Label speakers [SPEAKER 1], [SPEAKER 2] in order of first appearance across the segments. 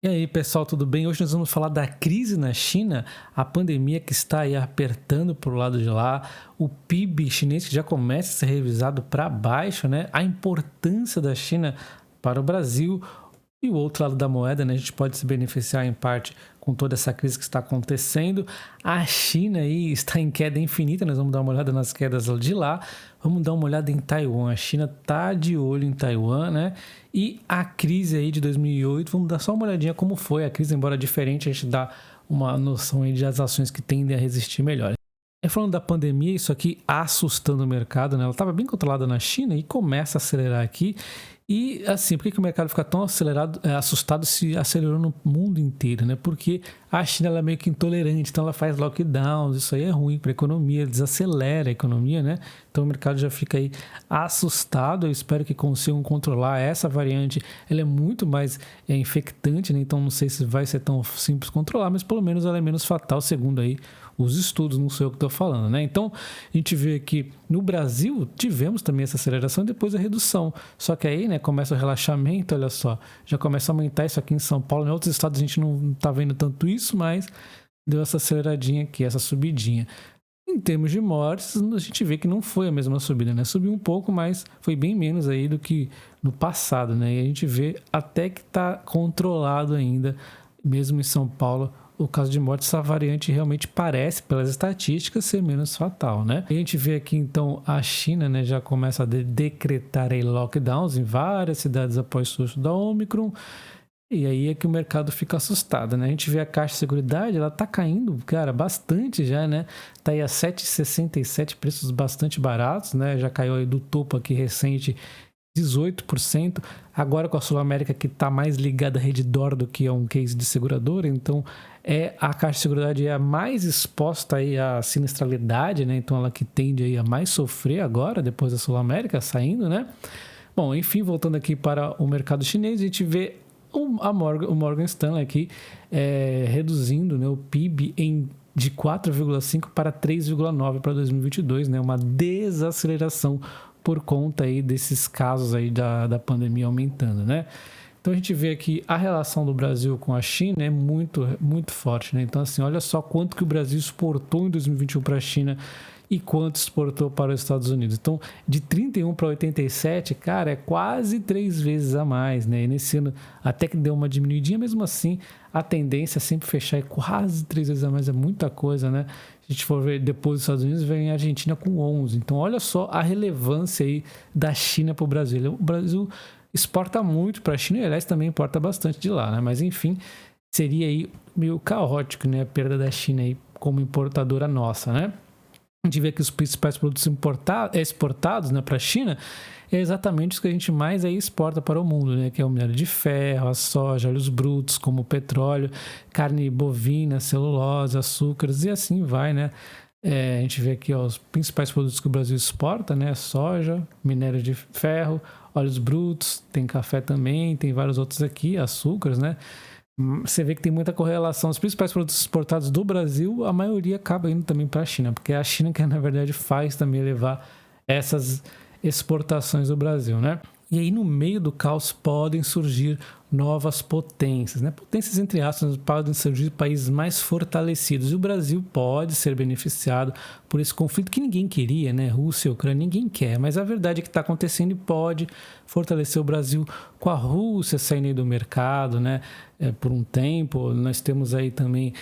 [SPEAKER 1] E aí, pessoal, tudo bem? Hoje nós vamos falar da crise na China, a pandemia que está aí apertando para o lado de lá, o PIB chinês que já começa a ser revisado para baixo, né? A importância da China para o Brasil e o outro lado da moeda, né? A gente pode se beneficiar em parte com toda essa crise que está acontecendo. A China aí está em queda infinita, nós vamos dar uma olhada nas quedas de lá. Vamos dar uma olhada em Taiwan. A China tá de olho em Taiwan, né? E a crise aí de 2008, vamos dar só uma olhadinha como foi a crise, embora diferente, a gente dá uma noção aí das ações que tendem a resistir melhor. E falando da pandemia, isso aqui assustando o mercado, né? Ela estava bem controlada na China e começa a acelerar aqui. E assim, por que o mercado fica tão acelerado, assustado se acelerou no mundo inteiro, né? Porque a China ela é meio que intolerante, então ela faz lockdowns, isso aí é ruim para a economia, desacelera a economia, né? Então o mercado já fica aí assustado. Eu espero que consigam controlar essa variante. Ela é muito mais infectante, né? Então não sei se vai ser tão simples controlar, mas pelo menos ela é menos fatal, segundo aí os estudos, não sei o que estou falando, né? Então, a gente vê que no Brasil tivemos também essa aceleração e depois a redução. Só que aí, né, começa o relaxamento, olha só, já começa a aumentar isso aqui em São Paulo. Em outros estados a gente não está vendo tanto isso, mas deu essa aceleradinha aqui, essa subidinha. Em termos de mortes, a gente vê que não foi a mesma subida, né? Subiu um pouco, mas foi bem menos aí do que no passado, né? E a gente vê até que está controlado ainda, mesmo em São Paulo, o caso de morte. Essa variante realmente parece, pelas estatísticas, ser menos fatal, né? E a gente vê aqui, então, a China, né, já começa a decretar aí lockdowns em várias cidades após o surto da Omicron. E aí é que o mercado fica assustado, né? A gente vê a Caixa de Seguridade, ela tá caindo, cara, bastante já, né? Tá aí a 7,67, preços bastante baratos, né? Já caiu aí do topo aqui recente 18%. Agora com a Sul América que está mais ligada à Redditor do que a um case de seguradora, então a Caixa de Seguridade é a mais exposta aí à sinistralidade, né? Então ela que tende aí a mais sofrer agora, depois da Sul América saindo, né? Bom, enfim, voltando aqui para o mercado chinês, a gente vê o Morgan Stanley aqui reduzindo, né, o PIB de 4,5 para 3,9 para 2022, né? Uma desaceleração por conta aí desses casos aí da pandemia aumentando, né? Então a gente vê aqui a relação do Brasil com a China é muito, muito forte, né? Então assim, olha só quanto que o Brasil exportou em 2021 para a China e quanto exportou para os Estados Unidos. Então, de 31 para 87, cara, é quase 3 vezes a mais, né? E nesse ano até que deu uma diminuidinha, mesmo assim, a tendência é sempre fechar é quase 3 vezes a mais, é muita coisa, né? Se a gente for ver depois dos Estados Unidos, vem a Argentina com 11. Então, olha só a relevância aí da China para o Brasil. O Brasil exporta muito para a China e, aliás, também importa bastante de lá, né? Mas, enfim, seria aí meio caótico, né? A perda da China aí como importadora nossa, né? A gente vê que os principais produtos exportados, né, para a China é exatamente os que a gente mais aí exporta para o mundo, né, que é o minério de ferro, a soja, óleos brutos, como o petróleo, carne bovina, celulose, açúcares e assim vai, né? A gente vê aqui os principais produtos que o Brasil exporta, né? Soja, minério de ferro, óleos brutos, tem café também, tem vários outros aqui, açúcares, né? Você vê que tem muita correlação. Os principais produtos exportados do Brasil, a maioria acaba indo também para a China, porque é a China que, na verdade, faz também levar essas exportações do Brasil, né? E aí, no meio do caos, podem surgir novas potências, né? Potências, entre aspas, podem surgir países mais fortalecidos. E o Brasil pode ser beneficiado por esse conflito que ninguém queria, né? Rússia e Ucrânia, ninguém quer. Mas a verdade é que está acontecendo e pode fortalecer o Brasil com a Rússia saindo do mercado, né? Por um tempo. Nós temos aí também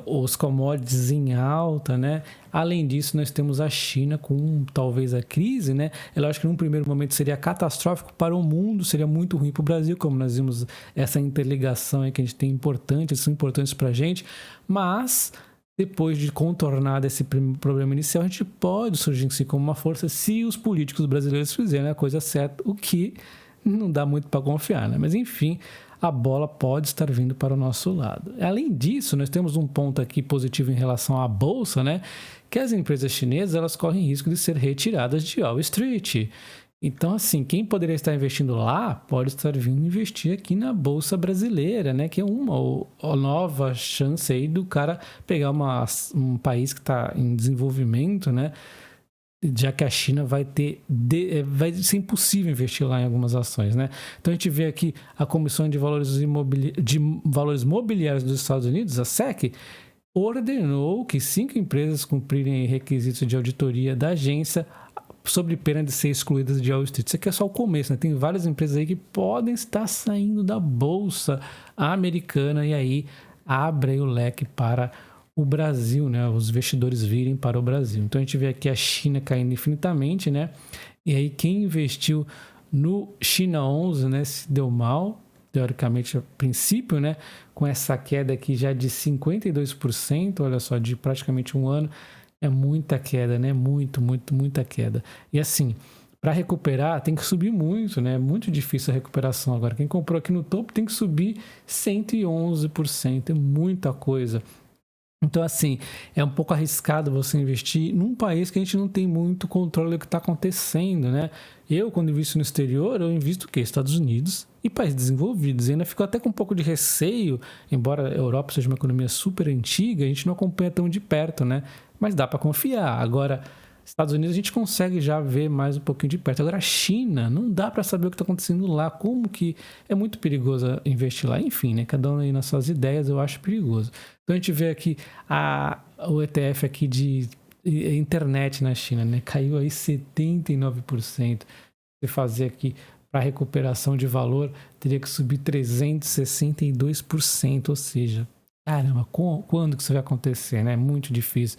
[SPEAKER 1] os commodities em alta, né? Além disso, nós temos a China com talvez a crise, né? Eu acho que num primeiro momento seria catastrófico para o mundo, seria muito ruim para o Brasil, como nós vimos essa interligação aí que a gente tem importante, são importantes para a gente, mas depois de contornar esse problema inicial, a gente pode surgir em si como uma força se os políticos brasileiros fizerem a coisa certa, o que não dá muito para confiar, né? Mas enfim, a bola pode estar vindo para o nosso lado. Além disso, nós temos um ponto aqui positivo em relação à bolsa, né? Que as empresas chinesas elas correm risco de ser retiradas de Wall Street. Então, assim, quem poderia estar investindo lá pode estar vindo investir aqui na Bolsa Brasileira, né? Que é uma nova chance aí do cara pegar um país que está em desenvolvimento, né? já que a China vai ser impossível investir lá em algumas ações, né? Então a gente vê aqui a Comissão de Valores Mobiliários dos Estados Unidos, a SEC, ordenou que 5 empresas cumprirem requisitos de auditoria da agência sob pena de ser excluídas de Wall Street. Isso aqui é só o começo, né? Tem várias empresas aí que podem estar saindo da bolsa americana e aí abre aí o leque para o Brasil, né? Os investidores virem para o Brasil. Então a gente vê aqui a China caindo infinitamente, né? E aí quem investiu no China 11, né, se deu mal, teoricamente a princípio, né? Com essa queda aqui já de 52%, olha só, de praticamente um ano. É muita queda, né? Muita queda. E assim, para recuperar tem que subir muito, né? É muito difícil a recuperação agora. Quem comprou aqui no topo tem que subir 111%, é muita coisa. Então, assim, é um pouco arriscado você investir num país que a gente não tem muito controle do que está acontecendo, né? Eu, quando invisto no exterior, eu invisto o quê? Estados Unidos e países desenvolvidos. E ainda fico até com um pouco de receio, embora a Europa seja uma economia super antiga, a gente não acompanha tão de perto, né? Mas dá para confiar. Agora, Estados Unidos a gente consegue já ver mais um pouquinho de perto. Agora, a China, não dá para saber o que está acontecendo lá. Como que é muito perigoso investir lá. Enfim, né? Cada um aí nas suas ideias, eu acho perigoso. Então, a gente vê aqui o ETF aqui de internet na China, né? Caiu aí 79%. Se fazer aqui para recuperação de valor, teria que subir 362%. Ou seja, caramba, quando que isso vai acontecer, né? É muito difícil.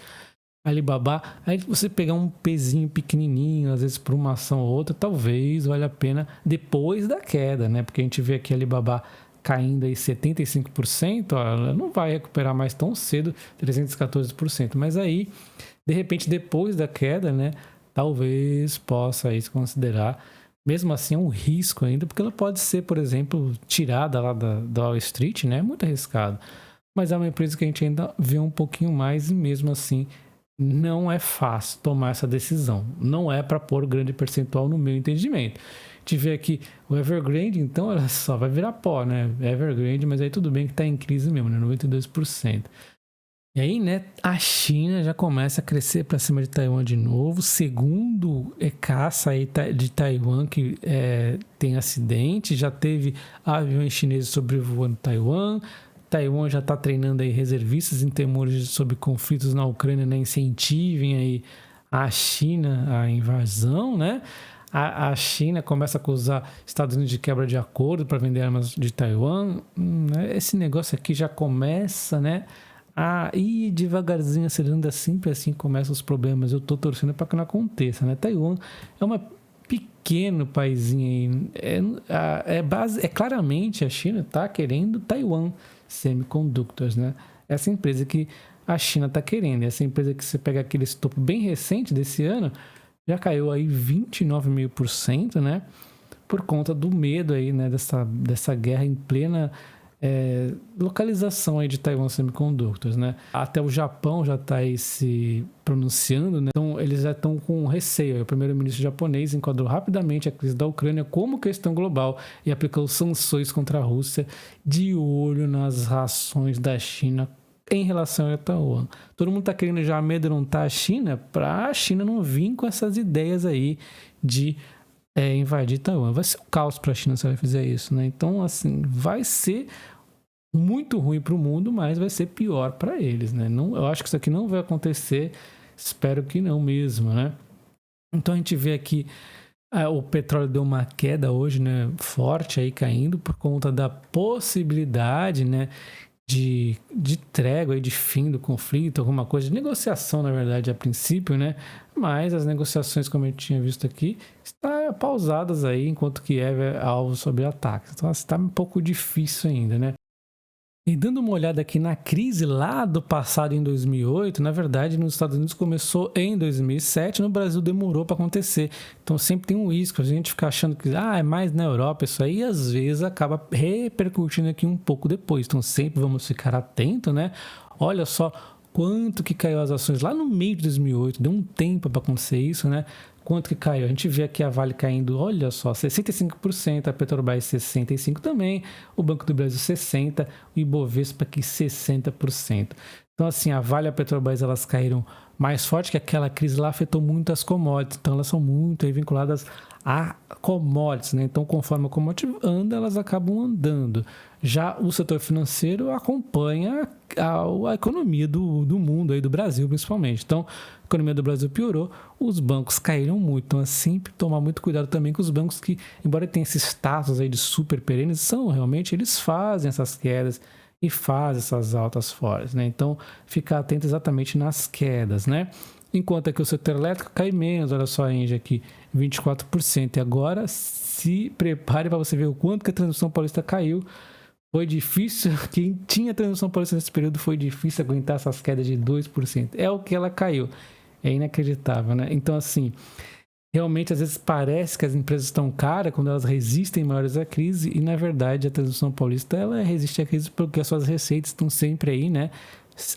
[SPEAKER 1] Alibaba, aí você pegar um pezinho pequenininho, às vezes por uma ação ou outra, talvez valha a pena depois da queda, né? Porque a gente vê aqui a Alibaba caindo aí 75%, ó, ela não vai recuperar mais tão cedo, 314%, mas aí, de repente, depois da queda, né? Talvez possa aí se considerar, mesmo assim é um risco ainda, porque ela pode ser, por exemplo, tirada lá da Wall Street, né? Muito arriscado. Mas é uma empresa que a gente ainda vê um pouquinho mais e mesmo assim não é fácil tomar essa decisão. Não é para pôr grande percentual no meu entendimento. A gente vê aqui o Evergrande, então, olha só, vai virar pó, né? Evergrande, mas aí tudo bem que está em crise mesmo, né? 92%. E aí, né, a China já começa a crescer para cima de Taiwan de novo. Segundo caça aí de Taiwan que tem acidente, já teve aviões chineses sobrevoando Taiwan. Taiwan já está treinando aí reservistas em temores sobre conflitos na Ucrânia, né? Incentivem aí a China a invasão, né? A China começa a acusar Estados Unidos de quebra de acordo para vender armas de Taiwan. Esse negócio aqui já começa, né? A ir devagarzinho acelerando, sempre assim começam os problemas. Eu estou torcendo para que não aconteça, né? Taiwan é uma pequeno paizinho aí. Claramente a China está querendo Taiwan Semiconductors, né? Essa empresa que a China está querendo. Essa empresa que você pega aquele topo bem recente desse ano, já caiu aí 29,5%, né? Por conta do medo aí, né? Dessa guerra em plena localização aí de Taiwan Semiconductors, né? Até o Japão já está aí se pronunciando, né? Então eles já estão com receio. O primeiro-ministro japonês enquadrou rapidamente a crise da Ucrânia como questão global e aplicou sanções contra a Rússia, de olho nas rações da China em relação a Taiwan. Todo mundo está querendo já amedrontar a China para a China não vir com essas ideias aí de invadir Taiwan. Vai ser um caos para a China se ela fizer isso, né? Então, assim, vai ser muito ruim para o mundo, mas vai ser pior para eles, né? Não, eu acho que isso aqui não vai acontecer, espero que não mesmo, né? Então, a gente vê aqui o petróleo deu uma queda hoje, né? Forte aí, caindo por conta da possibilidade, né? De trégua aí, de fim do conflito, alguma coisa de negociação, na verdade, a princípio, né? Mas as negociações, como a gente tinha visto aqui, estão pausadas aí, enquanto Kiev é alvo sobre ataques. Então, está um pouco difícil ainda, né? E dando uma olhada aqui na crise lá do passado, em 2008, na verdade, nos Estados Unidos começou em 2007, no Brasil demorou para acontecer. Então, sempre tem um risco, a gente fica achando que é mais na Europa isso aí, e às vezes acaba repercutindo aqui um pouco depois. Então, sempre vamos ficar atento, né? Olha só quanto que caiu as ações lá no meio de 2008, deu um tempo para acontecer isso, né? Quanto que caiu? A gente vê aqui a Vale caindo, olha só, 65%, a Petrobras 65% também, o Banco do Brasil 60%, o Ibovespa aqui 60%. Então, assim, a Vale e a Petrobras, elas caíram mais forte, que aquela crise lá afetou muito as commodities, então elas são muito aí vinculadas a commodities, né? Então, conforme a commodity anda, elas acabam andando. Já o setor financeiro acompanha a economia do mundo, aí do Brasil principalmente. Então, a economia do Brasil piorou, os bancos caíram muito. Então, é sempre tomar muito cuidado também com os bancos que, embora tenham esse status aí de super perenes, são realmente, eles fazem essas quedas e fazem essas altas fortes, né? Então, ficar atento exatamente nas quedas, né? Enquanto aqui o setor elétrico cai menos, olha só a Engie aqui, 24%. E agora se prepare para você ver o quanto que a Transmissão Paulista caiu. Foi difícil, quem tinha Transmissão Paulista nesse período foi difícil aguentar essas quedas de 2%. É o que ela caiu. É inacreditável, né? Então, assim, realmente às vezes parece que as empresas estão caras quando elas resistem maiores à crise e, na verdade, a Transmissão Paulista ela resiste à crise porque as suas receitas estão sempre aí, né?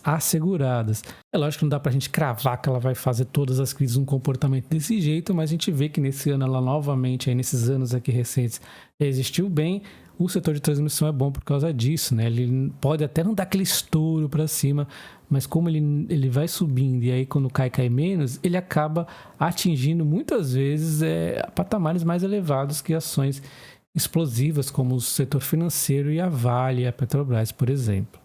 [SPEAKER 1] Asseguradas. É lógico que não dá pra gente cravar que ela vai fazer todas as crises um comportamento desse jeito, mas a gente vê que nesse ano ela novamente, aí nesses anos aqui recentes, resistiu bem. O setor de transmissão é bom por causa disso, né? Ele pode até não dar aquele estouro para cima, mas como ele vai subindo e aí quando cai menos, ele acaba atingindo muitas vezes patamares mais elevados que ações explosivas como o setor financeiro e a Vale e a Petrobras, por exemplo.